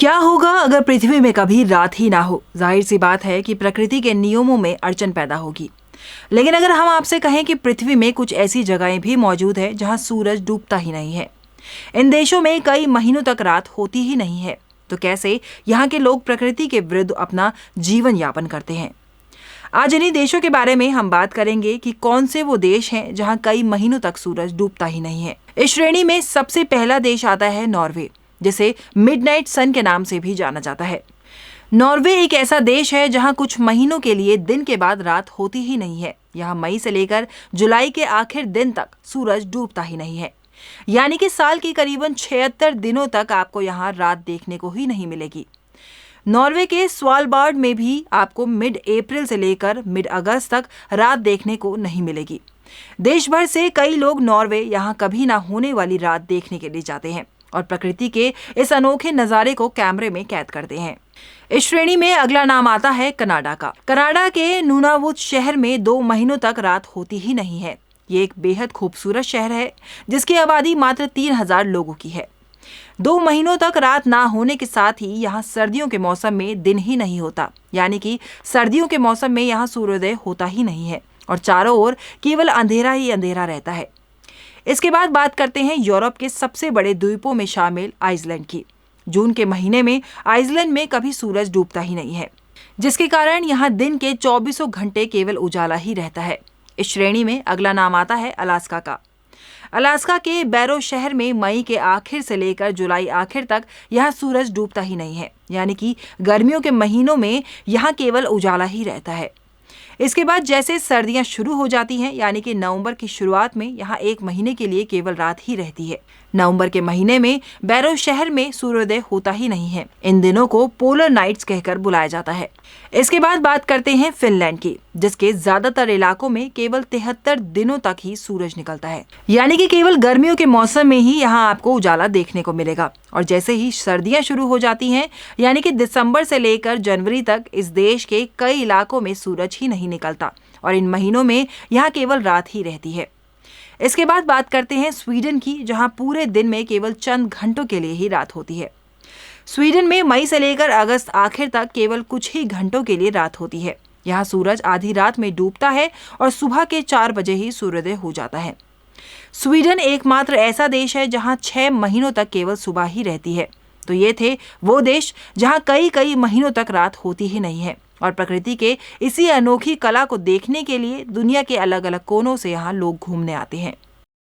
क्या होगा अगर पृथ्वी में कभी रात ही ना हो? जाहिर सी बात है कि प्रकृति के नियमों में अड़चन पैदा होगी। लेकिन अगर हम आपसे कहें कि पृथ्वी में कुछ ऐसी जगहें भी मौजूद है जहां सूरज डूबता ही नहीं है, इन देशों में कई महीनों तक रात होती ही नहीं है, तो कैसे यहाँ के लोग प्रकृति के विरुद्ध अपना जीवन यापन करते हैं? आज इन्हीं देशों के बारे में हम बात करेंगे कि कौन से वो देश हैं जहां कई महीनों तक सूरज डूबता ही नहीं है। इस श्रेणी में सबसे पहला देश आता है नॉर्वे, जिसे मिडनाइट सन के नाम से भी जाना जाता है। नॉर्वे एक ऐसा देश है जहां कुछ महीनों के लिए दिन के बाद रात होती ही नहीं है। यहां मई से लेकर जुलाई के आखिर दिन तक सूरज डूबता ही नहीं है, यानी कि साल की करीबन 76 दिनों तक आपको यहां रात देखने को ही नहीं मिलेगी। नॉर्वे के स्वालबार्ड में भी आपको मिड अप्रैल से लेकर मिड अगस्त तक रात देखने को नहीं मिलेगी। देश भर से कई लोग नॉर्वे यहां कभी ना होने वाली रात देखने के लिए जाते हैं और प्रकृति के इस अनोखे नजारे को कैमरे में कैद करते हैं। इस श्रेणी में अगला नाम आता है कनाडा का। कनाडा के नूनावुत शहर में 2 महीनों तक रात होती ही नहीं है। ये एक बेहद खूबसूरत शहर है जिसकी आबादी मात्र 3000 लोगों की है। 2 महीनों तक रात ना होने के साथ ही यहाँ सर्दियों के मौसम में दिन ही नहीं होता, यानी कि सर्दियों के मौसम में यहाँ सूर्योदय होता ही नहीं है और चारों ओर केवल अंधेरा ही अंधेरा रहता है। इसके बाद बात करते हैं यूरोप के सबसे बड़े द्वीपों में शामिल आइसलैंड की। जून के महीने में आइसलैंड में कभी सूरज डूबता ही नहीं है, जिसके कारण यहाँ दिन के 24 घंटे केवल उजाला ही रहता है। इस श्रेणी में अगला नाम आता है अलास्का का। अलास्का के बैरो शहर में मई के आखिर से लेकर जुलाई आखिर तक यहाँ सूरज डूबता ही नहीं है, यानी कि गर्मियों के महीनों में यहाँ केवल उजाला ही रहता है। इसके बाद जैसे सर्दियां शुरू हो जाती हैं, यानी कि नवंबर की शुरुआत में यहाँ 1 महीने के लिए केवल रात ही रहती है। नवंबर के महीने में बैरो शहर में सूर्योदय होता ही नहीं है। इन दिनों को पोलर नाइट्स कहकर बुलाया जाता है। इसके बाद बात करते हैं फिनलैंड की, जिसके ज्यादातर इलाकों में केवल 73 दिनों तक ही सूरज निकलता है, यानी कि केवल गर्मियों के मौसम में ही यहाँ आपको उजाला देखने को मिलेगा। और जैसे ही सर्दियां शुरू हो जाती हैं, यानी कि दिसंबर से लेकर जनवरी तक, इस देश के कई इलाकों में सूरज ही नहीं निकलता और इन महीनों में यहाँ केवल रात ही रहती है। इसके बाद बात करते हैं स्वीडन की, जहां पूरे दिन में केवल चंद घंटों के लिए ही रात होती है। स्वीडन में मई से लेकर अगस्त आखिर तक केवल कुछ ही घंटों के लिए रात होती है। यहाँ सूरज आधी रात में डूबता है और सुबह के 4 बजे ही सूर्योदय हो जाता है। स्वीडन एकमात्र ऐसा देश है जहां 6 महीनों तक केवल सुबह ही रहती है। तो ये थे वो देश जहां कई महीनों तक रात होती ही नहीं है और प्रकृति के इसी अनोखी कला को देखने के लिए दुनिया के अलग अलग कोनों से यहाँ लोग घूमने आते हैं।